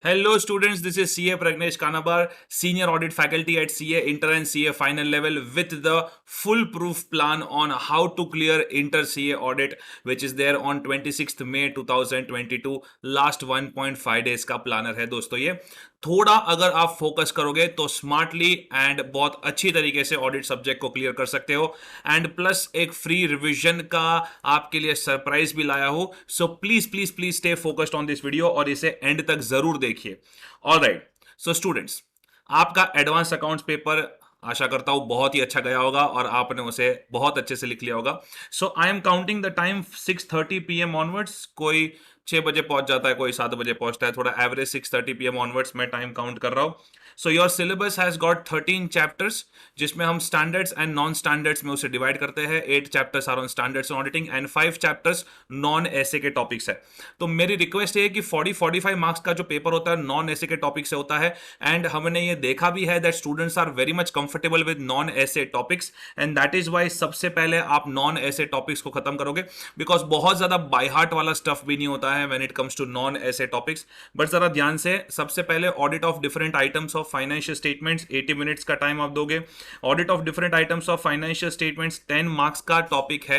Hello students, this is CA Pragnesh Kanabar, Senior Audit Faculty at CA Inter and CA Final Level with the full-proof plan on how to clear Inter CA audit which is there on 26th May 2022. Last 1.5 days का planner है दोस्तों ये। थोड़ा अगर आप focus करोगे तो smartly and बहुत अच्छी तरीके से ऑडिट सब्जेक्ट को क्लियर कर सकते हो एंड प्लस एक फ्री रिवीजन का आपके लिए सरप्राइज भी लाया हूं। So please please please stay focused on this video और इसे एंड तक जरूर देखिए। ऑलराइट, सो स्टूडेंट्स, आपका एडवांस अकाउंट्स पेपर आशा करता हूं बहुत ही अच्छा गया होगा और आपने उसे बहुत अच्छे से लिख लिया होगा। So I am counting the time 6:30 PM onwards. कोई 6 बजे पहुंच जाता है, कोई 7 बजे पहुंचता है, थोड़ा एवरेज 6:30 PM ऑनवर्ड्स मैं टाइम काउंट कर रहा हूं। So your syllabus has got 13 chapters जिसमें हम स्टैंडर्ड्स एंड नॉन स्टैंडर्ड्स में उसे डिवाइड करते हैं। 8 chapters are on standards and auditing and 5 chapters non AS के टॉपिक्स है। तो मेरी रिक्वेस्ट ये है कि 40-45 मार्क्स का जो पेपर होता है नॉन ऐसे के टॉपिक से होता है एंड हमने ये देखा भी है that students are very much comfortable with non ऐसे topics and that is why सबसे पहले आप नॉन ऐसे टॉपिक्स को खत्म करोगे बिकॉज बहुत ज्यादा बाय हार्ट वाला स्टफ भी नहीं होता है when it comes to non ऐसे टॉपिक्स। बट जरा ध्यान से, सबसे पहले audit of different items of financial statements 80 minutes का टाइम आप दोगे। Audit of different items of financial statements 10 marks का टॉपिक है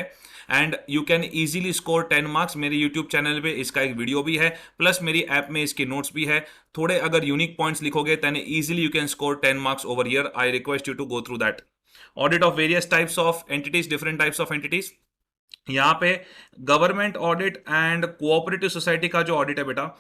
and you can easily score 10 marks. मेरे यूट्यूब चैनल पे इसका एक वीडियो भी है, प्लस मेरी ऐप में इसके नोट्स भी है। थोड़े अगर यूनिक पॉइंट्स लिखोगे then easily you can score 10 marks over here. I request you to go through that. Audit of various types of entities, different types of entities. यहां पे government audit and cooperative society का जो audit है बेटा,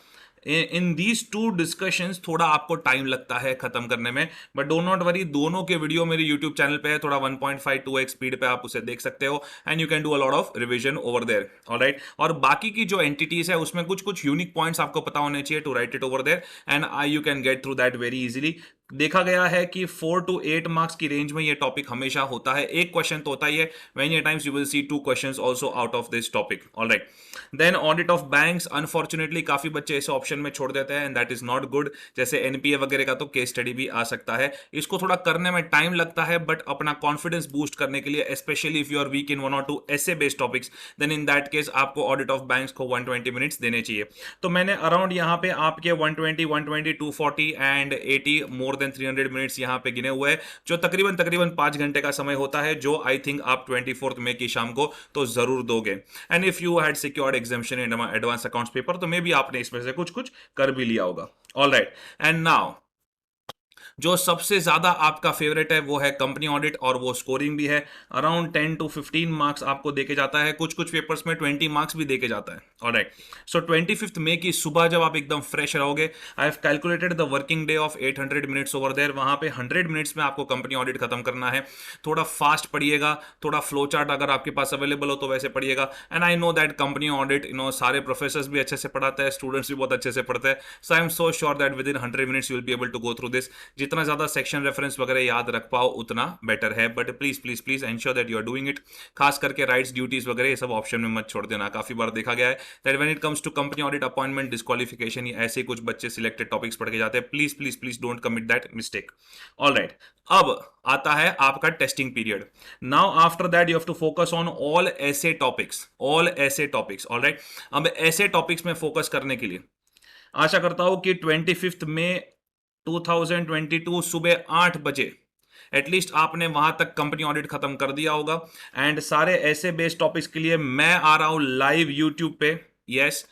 in these two discussions थोड़ा आपको time लगता है खत्म करने में, बट डो नॉट वरी, दोनों के वीडियो मेरे यूट्यूब चैनल पे है। थोड़ा 1.5-2x स्पीड पे आप उसे देख सकते हो and you can do a lot of revision over there. Alright, और बाकी की जो एंटिटीज है उसमें कुछ कुछ यूनिक पॉइंट्स आपको पता होने चाहिए to write it over there and I you can get through that very easily. देखा गया है कि 4 to 8 मार्क्स की रेंज में ये टॉपिक हमेशा होता है। एक क्वेश्चन तो होता ही है, many times you will see 2 questions also out of this topic. Alright, then audit of banks, unfortunately काफी बच्चे इस ऑप्शन में छोड़ देते हैं and that is not good. जैसे एनपीए वगैरह का तो केस स्टडी भी आ सकता है, इसको थोड़ा करने में टाइम लगता है, बट अपना कॉन्फिडेंस बूस्ट करने के लिए, specially if you are weak in 1 or 2 AS based topics, then in that case आपको ऑडिट ऑफ बैंक्स को 120 मिनट्स देने चाहिए। तो मैंने अराउंड यहाँ पे आपके 120, 120, 240 एंड 80 मोर देन 300 मिनट्स यहाँ पे गिने हुए हैं, जो तकरीबन तकरीबन 5 घंटे का समय होता है, जो आई थिंक आप 24 मई की शाम को तो जरूर दोगे। And if you had secured examination in advance accounts paper तो मे बी आपने इसमें से कुछ कुछ कर भी लिया होगा। ऑलराइट, एंड नाउ जो सबसे ज्यादा आपका फेवरेट है वो है कंपनी ऑडिट और वो स्कोरिंग भी है। अराउंड 10 to 15 मार्क्स आपको देके जाता है, कुछ कुछ पेपर्स में 20 मार्क्स भी देके जाता है। ऑलराइट, सो 25 मई की सुबह जब आप एकदम फ्रेश रहोगे, I have calculated the working day of 800 minutes over there. वहां पे 100 मिनट्स में आपको कंपनी ऑडिट खत्म करना है। थोड़ा फास्ट पढ़िएगा, थोड़ा फ्लो चार्ट अगर आपके पास अवेलेबल हो तो वैसे पढ़िएगा। And I know that company audit सारे प्रोफेसर्स भी अच्छे से पढ़ाते हैं, स्टूडेंट्स भी बहुत अच्छे से पढ़ते हैं। So I am so sure that within 100 minutes you will be able to go through this. जितना ज्यादा सेक्शन रेफरेंस वगैरह याद रख पाओ उतना बेटर है, but please please please ensure that you are doing it. खास करके राइट्स, ड्यूटीज वगैरह ये सब ऑप्शन में मत छोड़ देना। काफी बार देखा गया है that when it comes to company audit, appointment, disqualification, ऐसे कुछ बच्चे सिलेक्टेड टॉपिक्स पढ़ के जाते हैं। Please please please don't commit that mistake. Alright, अब आता है आपका testing period. Now after that you have to focus on all AS topics, all AS topics. Alright, अब ऐसे टॉपिक्स में फोकस करने के लिए आशा करता हूं कि 25 मई 2022 सुबह 8 बजे एटलीस्ट आपने वहां तक कंपनी ऑडिट खत्म कर दिया होगा। एंड सारे ऐसे बेस्ड टॉपिक्स के लिए मैं आ रहा हूं लाइव यूट्यूब पे, yes,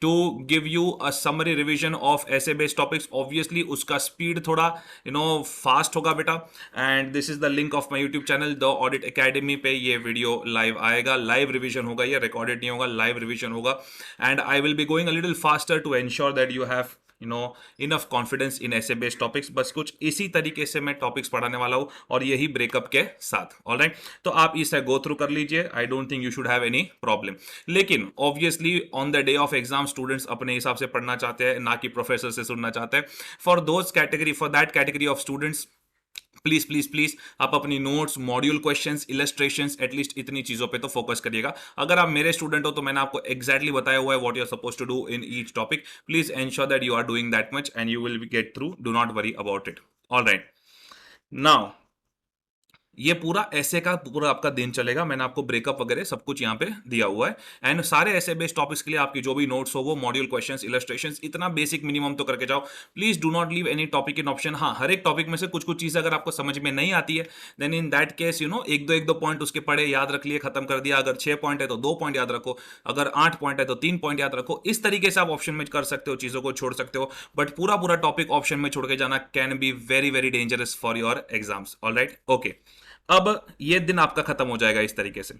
to give you a summary revision of AS based topics. Obviously उसका स्पीड थोड़ा फास्ट होगा बेटा। And this is the link of my YouTube channel the audit academy पे ये वीडियो लाइव आएगा, लाइव रिवीजन होगा, ये रिकॉर्डेड नहीं होगा, लाइव रिवीजन होगा। And I will be going a little faster to ensure that you have enough confidence in AS based topics. बस कुछ इसी तरीके से मैं टॉपिक्स पढ़ाने वाला हूं और यही ब्रेकअप के साथ। ऑलराइट, तो आप इसे गो थ्रू कर लीजिए, I don't think you should have any problem. लेकिन obviously on the day of exam students अपने हिसाब से पढ़ना चाहते हैं, ना कि प्रोफेसर से सुनना चाहते हैं। For that category of students, please please please आप अपनी notes, module questions, illustrations, at least इतनी चीजों पे तो फोकस करिएगा। अगर आप मेरे स्टूडेंट हो तो मैंने आपको एग्जैक्टली बताया हुआ है what you are suppose to do in each topic. Please ensure that you are doing that much and you will get through, do not worry about it. Alright, now ये पूरा ऐसे का पूरा आपका दिन चलेगा। मैंने आपको ब्रेकअप वगैरह सब कुछ यहाँ पे दिया हुआ है। एंड सारे ऐसे बेस्ड टॉपिक्स के लिए आपकी जो भी नोट्स हो वो मॉड्यूल क्वेश्चंस, इलस्ट्रेशंस, इतना बेसिक मिनिमम तो करके जाओ। Please do not leave any topic in option. हाँ, हर एक टॉपिक में से कुछ कुछ चीजें अगर आपको समझ में नहीं आती है, देन इन दैट केस एक दो पॉइंट उसके पढ़े, याद रख लिए, खत्म कर दिया। अगर 6 पॉइंट है तो 2 पॉइंट याद रखो, अगर 8 पॉइंट है तो 3 पॉइंट याद रखो। इस तरीके से आप ऑप्शन में कर सकते हो, चीजों को छोड़ सकते हो। बट पूरा पूरा टॉपिक ऑप्शन में छोड़ के जाना can be very very dangerous for your exams. Alright, okay. अब ये दिन आपका खत्म हो जाएगा इस तरीके से।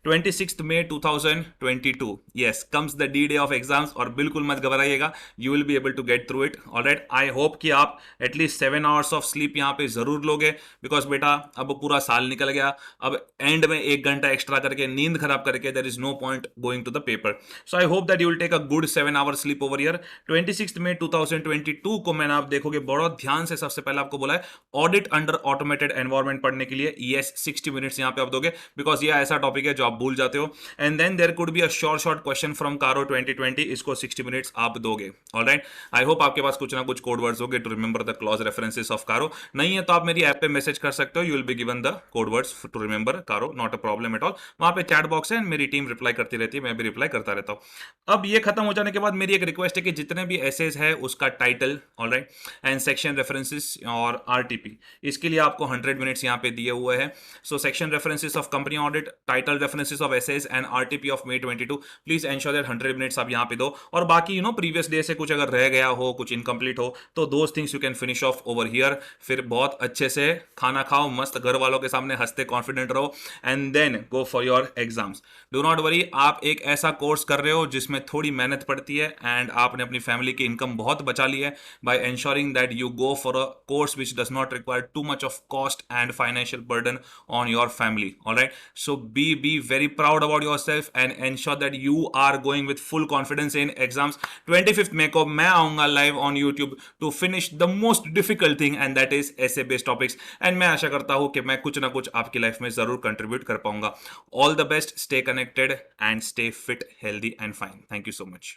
26 मई 2022, yes, comes the D day of exams. और बिल्कुल मत घबराइएगा, you will be able to get through it. Alright, I hope कि आप एटलीस्ट 7 आवर्स ऑफ स्लीप यहाँ पे जरूर लोगे, बिकॉज बेटा अब पूरा साल निकल गया। अब एंड में 1 घंटा एक्स्ट्रा करके नींद खराब करके there is no point going to the paper. So I hope that you will take a good 7 hour sleep over year. 26 मई 2022 को मैंने, आप देखोगे बहुत ध्यान से, सबसे पहले आपको बोला है ऑडिट अंडर ऑटोमेटेड एनवायरमेंट पढ़ने के लिए। यस, 60 मिनट्स यहाँ पे आप दोगे, बिकॉज ये ऐसा टॉपिक है जो आप भूल जाते हो। And then there could be a short question from CARO 2020, इसको 60 मिनट्स आप दोगे। ऑलराइट, आई होप आपके पास कुछ ना कुछ कोड वर्ड्स होंगे to remember the clause references of CARO. नहीं है तो आप मेरी ऐप पे मैसेज कर सकते हो, you will be given the code words to remember कारो, not a problem at all. वहां पे चैट बॉक्स है, मेरी टीम रिप्लाई करती रहती है, मैं भी रिप्लाई करता रहता हूं। अब ये खत्म हो जाने के बाद मेरी एक रिक्वेस्ट है कि जितने भी एसेज है उसका title, alright, and section references और आरटीपी, इसके लिए आपको 100 मिनट्स यहाँ पे दिए हुए हैं। So section references of company audit, title references of ASes and RTP of May 22, please ensure that 100 minutes आप यहाँ पे दो। और बाकी प्रीवियस डे से कुछ अगर रह गया हो, कुछ इनकम्प्लीट हो, तो those things you can finish off over here. फिर बहुत अच्छे से खाना खाओ, मस्त घर वालों के सामने हंसते कॉन्फिडेंट रहो, and then go for your exams. Do not worry, आप एक ऐसा कोर्स कर रहे हो जिसमें थोड़ी मेहनत पड़ती है, एंड आपने अपनी फैमिली की इनकम बहुत बचा ली है by ensuring that you go for a course which does not require too much of cost and financial burden on your family. All right, so be very proud about yourself and ensure that you are going with full confidence in exams. 25th May को मैं आऊंगा live on YouTube to finish the most difficult thing, and that is essay based topics. and मैं आशा करता हूं कि मैं कुछ ना कुछ आपकी लाइफ में जरूर कंट्रीब्यूट कर पाऊंगा। All the best, stay connected and stay fit, healthy and fine. Thank you so much.